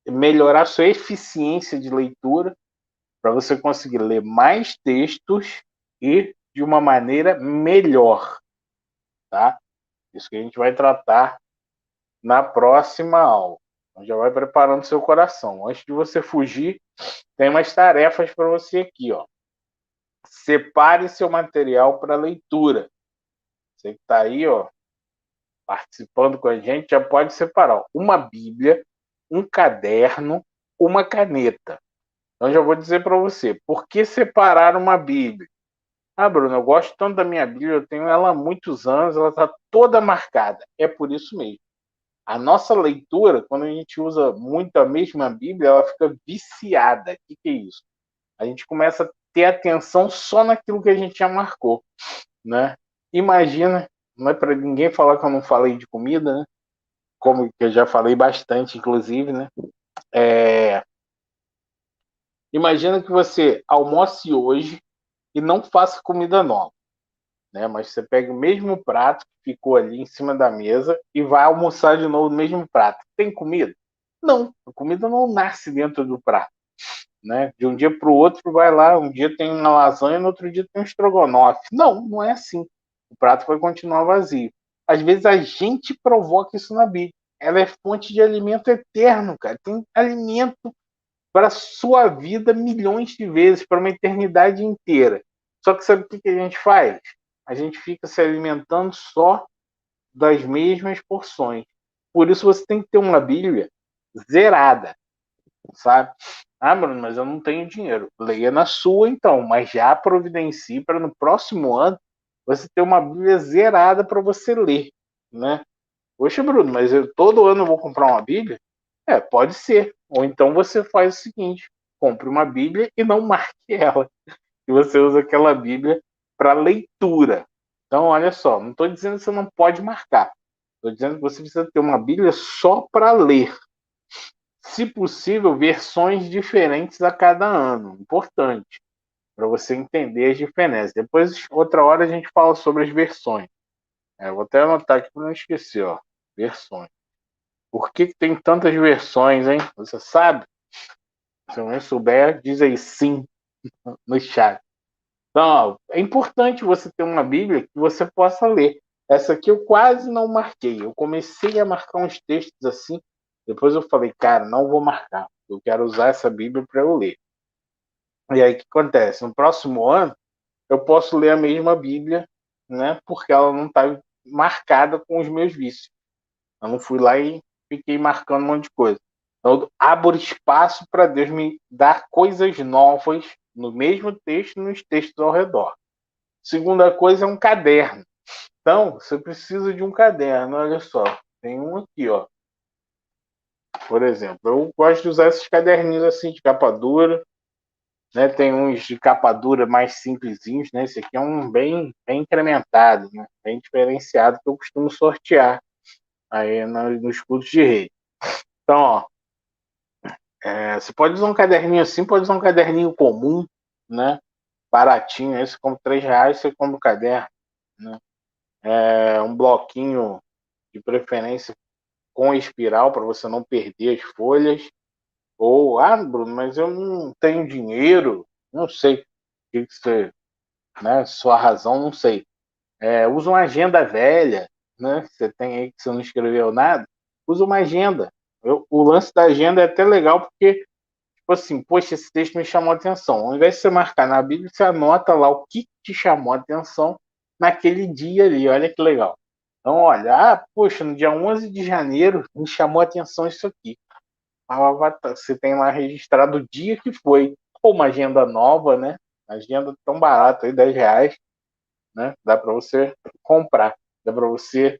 melhorar sua eficiência de leitura para você conseguir ler mais textos e de uma maneira melhor. Tá? Isso que a gente vai tratar na próxima aula. Então, já vai preparando seu coração. Antes de você fugir, tem umas tarefas para você aqui, ó. Separe seu material para leitura. Você que está aí, ó, participando com a gente, já pode separar ó, uma Bíblia, um caderno, uma caneta. Então já vou dizer para você, por que separar uma Bíblia? Ah, Bruno, eu gosto tanto da minha Bíblia, eu tenho ela há muitos anos, ela está toda marcada. É por isso mesmo. A nossa leitura, quando a gente usa muito a mesma Bíblia, ela fica viciada. O que é isso? A gente começa a ter atenção só naquilo que a gente já marcou, né? Imagina, não é para ninguém falar que eu não falei de comida, né? Como que eu já falei bastante, inclusive, né? É... Imagina que você almoce hoje e não faça comida nova, né? Mas você pega o mesmo prato que ficou ali em cima da mesa e vai almoçar de novo no mesmo prato. Tem comida? Não, a comida não nasce dentro do prato, né? De um dia para o outro vai lá, um dia tem uma lasanha, no outro dia tem um estrogonofe. Não, não é assim. O prato vai continuar vazio. Às vezes a gente provoca isso na Bíblia. Ela é fonte de alimento eterno, cara. Tem alimento para a sua vida milhões de vezes, para uma eternidade inteira. Só que sabe o que a gente faz? A gente fica se alimentando só das mesmas porções. Por isso você tem que ter uma Bíblia zerada, sabe? Ah, Bruno, mas eu não tenho dinheiro. Leia na sua então, mas já providencie para no próximo ano você ter uma Bíblia zerada para você ler, né? Poxa, Bruno, mas todo ano eu vou comprar uma Bíblia? É, pode ser. Ou então você faz o seguinte: compre uma Bíblia e não marque ela. E você usa aquela Bíblia para leitura. Então, olha só, não estou dizendo que você não pode marcar. Estou dizendo que você precisa ter uma Bíblia só para ler. Se possível, versões diferentes a cada ano. Importante, para você entender as diferenças. Depois, outra hora, a gente fala sobre as versões. Vou até anotar aqui para não esquecer. Ó. Versões. Por que tem tantas versões, hein? Você sabe? Se alguém souber, diz aí sim no chat. Então, ó, é importante você ter uma Bíblia que você possa ler. Essa aqui eu quase não marquei. Eu comecei a marcar uns textos assim. Depois eu falei, cara, não vou marcar. Eu quero usar essa Bíblia para eu ler. E aí o que acontece? No próximo ano, eu posso ler a mesma Bíblia, né? Porque ela não está marcada com os meus vícios. Eu não fui lá e fiquei marcando um monte de coisa. Então, eu abro espaço para Deus me dar coisas novas no mesmo texto e nos textos ao redor. Segunda coisa é um caderno. Então, você precisa de um caderno. Olha só, tem um aqui, ó. Por exemplo, eu gosto de usar esses caderninhos assim de capa dura, né? Tem uns de capa dura mais simplesinhos, né? Esse aqui é um bem incrementado, né? Bem diferenciado que eu costumo sortear aí nos cursos de rede. Então, ó, você pode usar um caderninho assim, pode usar um caderninho comum, né? Baratinho, esse como R$ 3 você compra o caderno, né? Um bloquinho de preferência com espiral para você não perder as folhas. Ou, Bruno, mas eu não tenho dinheiro, não sei o que você, né? Sua razão, não sei. Usa uma agenda velha, né? Você tem aí que você não escreveu nada, usa uma agenda. O lance da agenda é até legal porque tipo assim, poxa, esse texto me chamou a atenção. Ao invés de você marcar na Bíblia, você anota lá o que te chamou a atenção naquele dia ali. Olha que legal. Então, olha, poxa, no dia 11 de janeiro me chamou a atenção isso aqui. Você tem lá registrado o dia que foi. Ou uma agenda nova, né? Agenda tão barata aí, R$ 10, né? Dá para você comprar. Dá para você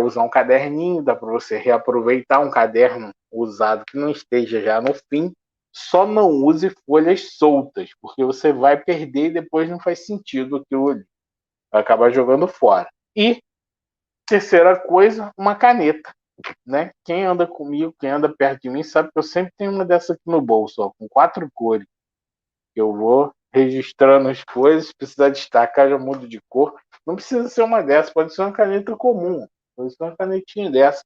usar um caderninho, dá para você reaproveitar um caderno usado que não esteja já no fim. Só não use folhas soltas, porque você vai perder e depois não faz sentido aquilo ali. Vai acabar jogando fora. E terceira coisa, uma caneta. Né? Quem anda comigo, quem anda perto de mim, sabe que eu sempre tenho uma dessa aqui no bolso, ó, com 4 cores. Eu vou registrando as coisas, se precisar destacar, já mudo de cor. Não precisa ser uma dessa, pode ser uma caneta comum, pode ser uma canetinha dessa.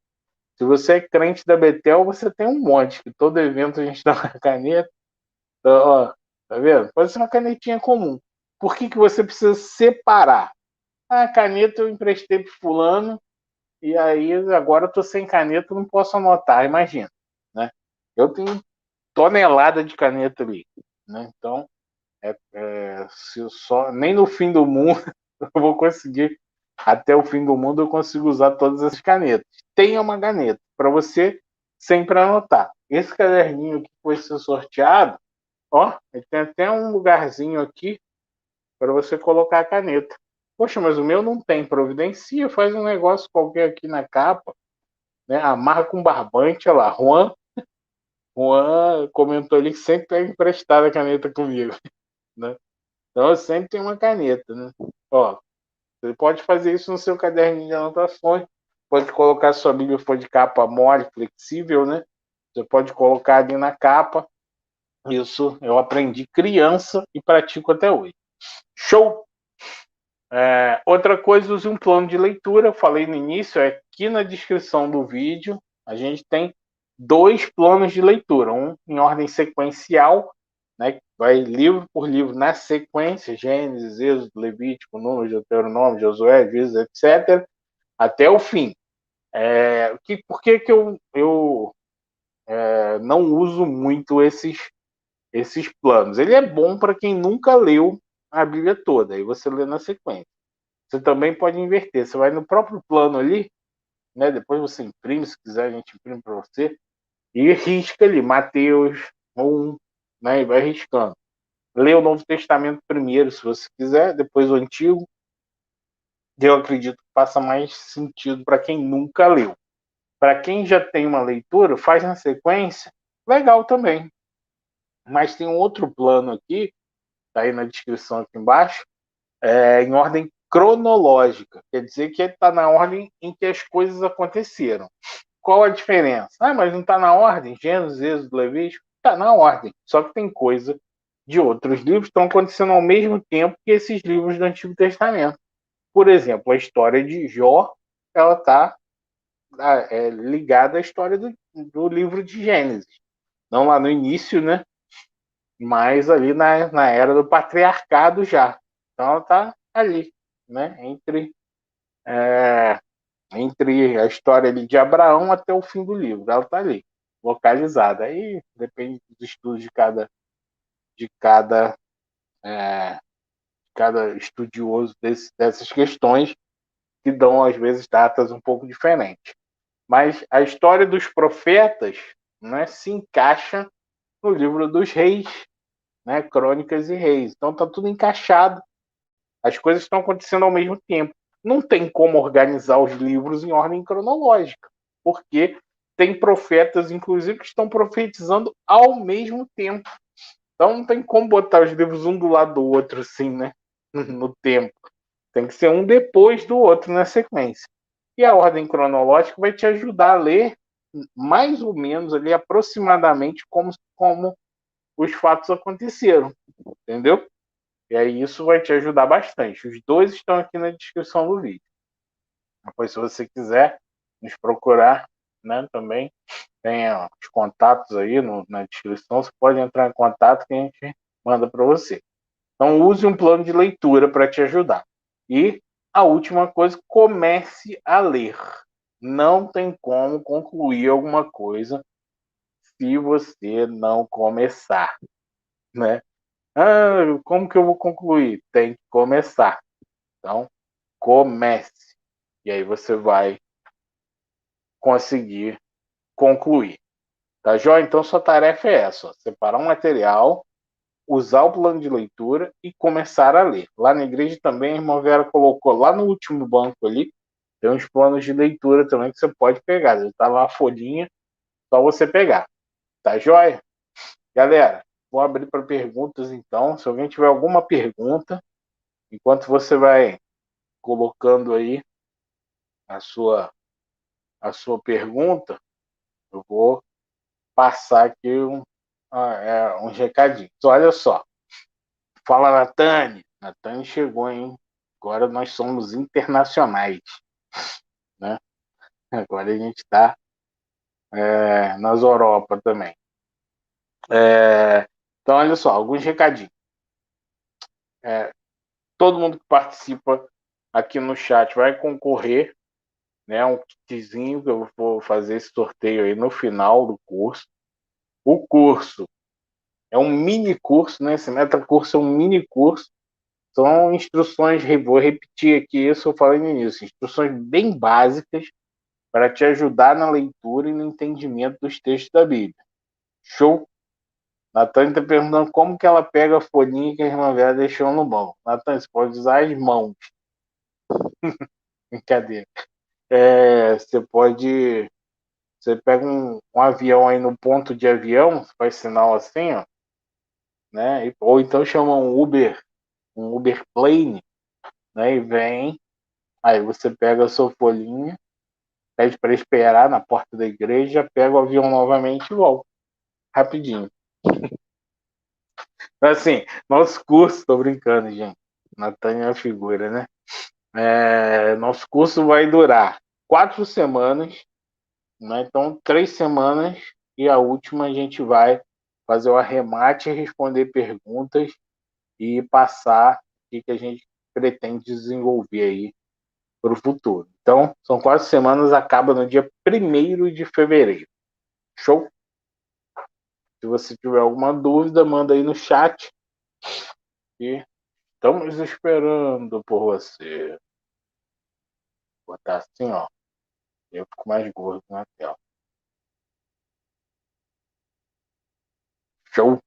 Se você é crente da Betel, você tem um monte, que todo evento a gente dá uma caneta. Então, ó, tá vendo? Pode ser uma canetinha comum. Por que você precisa separar? A caneta eu emprestei para fulano, e aí agora eu tô sem caneta, não posso anotar, imagina, né? Eu tenho tonelada de caneta ali, né? Então, se eu só nem no fim do mundo eu vou conseguir, até o fim do mundo eu consigo usar todas as canetas. Tenha uma caneta para você sempre anotar. Esse caderninho que foi ser sorteado, ó, ele tem até um lugarzinho aqui para você colocar a caneta. Poxa, mas o meu não tem. Providencia, faz um negócio qualquer aqui na capa, né? Amarra com barbante, olha lá. Juan comentou ali que sempre pega emprestada a caneta comigo, né? Então eu sempre tenho uma caneta, né? Ó, você pode fazer isso no seu caderninho de anotações, pode colocar sua Bíblia for de capa mole, flexível, né? Você pode colocar ali na capa, Isso eu aprendi criança e pratico até hoje. Show! Outra coisa, use um plano de leitura. Eu falei no início, aqui na descrição do vídeo, a gente tem 2 planos de leitura. Um em ordem sequencial, né, vai livro por livro na sequência, Gênesis, Êxodo, Levítico, Números, Deuteronômio, Josué, Juízes, etc., até o fim. Por que eu não uso muito esses planos? Ele é bom para quem nunca leu a Bíblia toda, aí você lê na sequência. Você também pode inverter. Você vai no próprio plano ali, né? Depois você imprime, se quiser, a gente imprime para você. E risca ali, Mateus 1, né? E vai riscando. Lê o Novo Testamento primeiro, se você quiser, depois o Antigo. Eu acredito que faça mais sentido para quem nunca leu. Para quem já tem uma leitura, faz na sequência, legal também. Mas tem um outro plano aqui, tá aí na descrição aqui embaixo, em ordem cronológica. Quer dizer que ele está na ordem em que as coisas aconteceram. Qual a diferença? Mas não está na ordem? Gênesis, Êxodo, Levítico? Está na ordem. Só que tem coisa de outros livros que estão acontecendo ao mesmo tempo que esses livros do Antigo Testamento. Por exemplo, a história de Jó, ela está ligada à história do livro de Gênesis. Não lá no início, né? Mas ali na era do patriarcado já. Então ela está ali, né? Entre a história ali de Abraão até o fim do livro. Ela está ali, localizada. Aí depende dos estudos de cada, é, cada estudioso dessas questões, que dão, às vezes, datas um pouco diferentes. Mas a história dos profetas, né, se encaixa no livro dos reis, né, Crônicas e Reis. Então está tudo encaixado. As coisas estão acontecendo ao mesmo tempo. Não tem como organizar os livros em ordem cronológica, porque tem profetas, inclusive, que estão profetizando ao mesmo tempo. Então não tem como botar os livros um do lado do outro, assim, né? No tempo. Tem que ser um depois do outro na sequência. E a ordem cronológica vai te ajudar a ler mais ou menos ali, aproximadamente, como os fatos aconteceram. Entendeu? E aí isso vai te ajudar bastante. Os 2 estão aqui na descrição do vídeo. Depois, se você quiser nos procurar, né, também tem os contatos aí na descrição. Você pode entrar em contato que a gente manda para você. Então, use um plano de leitura para te ajudar. E a última coisa, comece a ler. Não tem como concluir alguma coisa se você não começar, né? Como que eu vou concluir? Tem que começar. Então, comece. E aí você vai conseguir concluir. Tá joia? Então, sua tarefa é essa: ó, separar um material, usar o plano de leitura e começar a ler. Lá na igreja também a irmã Vera colocou lá no último banco ali, tem uns planos de leitura também que você pode pegar. Está lá a folhinha, só você pegar. Tá joia? Galera, vou abrir para perguntas então. Se alguém tiver alguma pergunta, enquanto você vai colocando aí a sua, a sua pergunta, eu vou passar aqui uns recadinhos. Olha só. Fala, Natane. Natane chegou, hein? Agora nós somos internacionais, né? Agora a gente está nas Europa também. Então, olha só, alguns recadinhos. Todo mundo que participa aqui no chat vai concorrer, né? Um kitzinho que eu vou fazer esse sorteio aí no final do curso. O curso é um mini curso, né? Esse metacurso é um mini curso. São instruções, vou repetir aqui isso, eu falei no início, instruções bem básicas para te ajudar na leitura e no entendimento dos textos da Bíblia. Show? Natan está perguntando como que ela pega a folhinha que a irmã Vera deixou no banco. Natan, você pode usar as mãos. Brincadeira. Você pode. Você pega um avião aí no ponto de avião, faz sinal assim, ó, né? Ou então chama um Uber Plane, né? E vem. Aí você pega a sua folhinha, pede para esperar na porta da igreja, pega o avião novamente e volta. Rapidinho. Assim, nosso curso, tô brincando, gente. Natânia é uma figura, né? Nosso curso vai durar 4 semanas, né? Então, 3 semanas e a última a gente vai fazer o arremate, responder perguntas e passar o que a gente pretende desenvolver aí para o futuro. Então, são 4 semanas, acaba no dia 1º de fevereiro. Show? Se você tiver alguma dúvida, manda aí no chat e estamos esperando por você. Vou botar assim, ó. Eu fico mais gordo na tela. Show?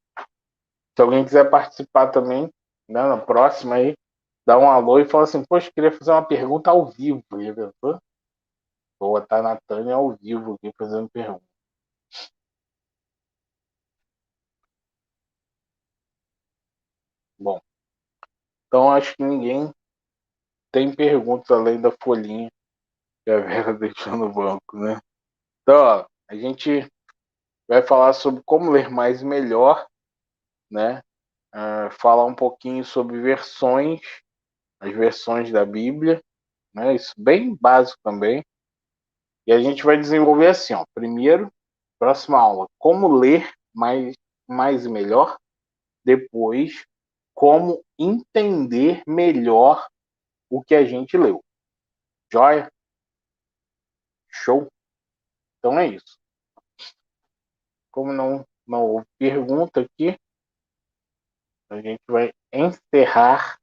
Se alguém quiser participar também, né, na próxima aí, dá um alô e fala assim, poxa, queria fazer uma pergunta ao vivo. Já pensou? Vou botar a Natânia ao vivo aqui fazendo pergunta. Bom, então acho que ninguém tem perguntas além da folhinha que a Vera deixou no banco, né? Então, ó, a gente vai falar sobre como ler mais e melhor, né? Falar um pouquinho sobre as versões da Bíblia, né? Isso bem básico também. E a gente vai desenvolver assim, ó. Primeiro, próxima aula, como ler mais e melhor. Depois, como entender melhor o que a gente leu. Joia? Show? Então é isso. Como não houve pergunta aqui, a gente vai encerrar.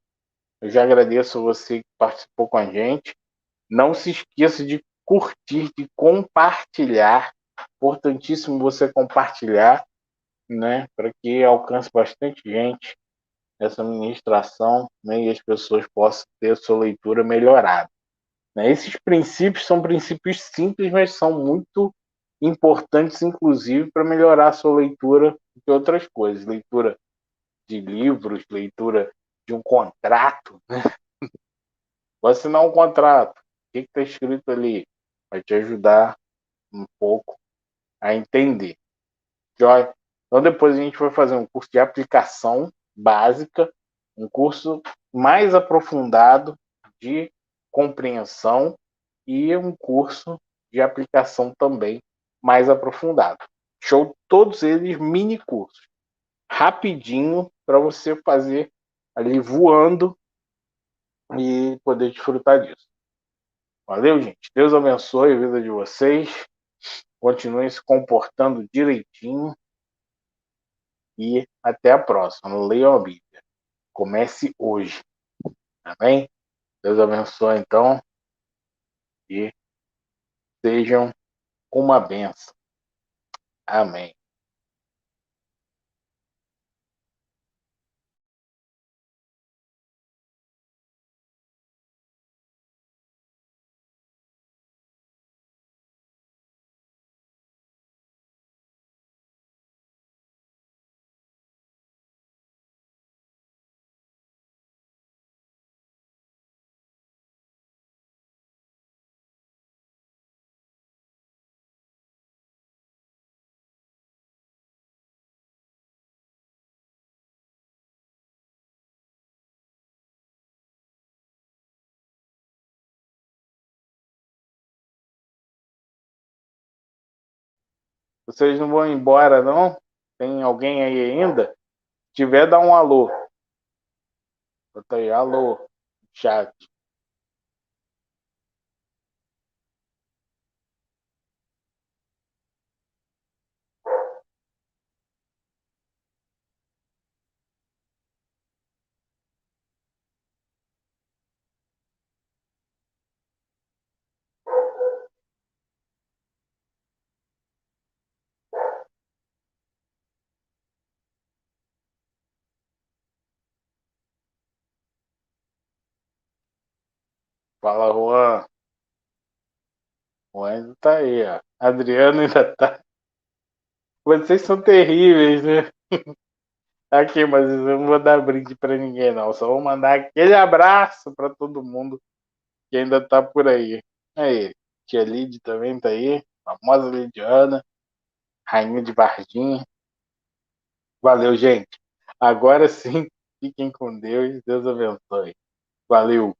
Eu já agradeço a você que participou com a gente. Não se esqueça de curtir, de compartilhar. Importantíssimo você compartilhar, né, para que alcance bastante gente essa ministração, né, e as pessoas possam ter a sua leitura melhorada. Né? Esses princípios são princípios simples, mas são muito importantes, inclusive, para melhorar a sua leitura de outras coisas. Leitura de livros, leitura de um contrato. Né? Vou assinar um contrato. O que está escrito ali? Vai te ajudar um pouco a entender. Joia? Então, depois a gente vai fazer um curso de aplicação básica, um curso mais aprofundado de compreensão e um curso de aplicação também mais aprofundado. Show? Todos eles mini cursos. Rapidinho para você fazer ali voando e poder desfrutar disso. Valeu, gente. Deus abençoe a vida de vocês. Continuem se comportando direitinho e até a próxima. Leiam a Bíblia. Comece hoje. Amém? Deus abençoe, então, e sejam uma bênção. Amém. Vocês não vão embora, não? Tem alguém aí ainda? Se tiver, dá um alô. Bota aí, alô, chat. Fala, Juan. Juan ainda tá aí, ó. Adriano ainda tá. Vocês são terríveis, né? Aqui, mas eu não vou dar brinde pra ninguém, não. Só vou mandar aquele abraço pra todo mundo que ainda tá por aí. Aí, tia Lid também tá aí. Famosa Lidiana, rainha de Varginha. Valeu, gente. Agora sim, fiquem com Deus. Deus abençoe. Valeu.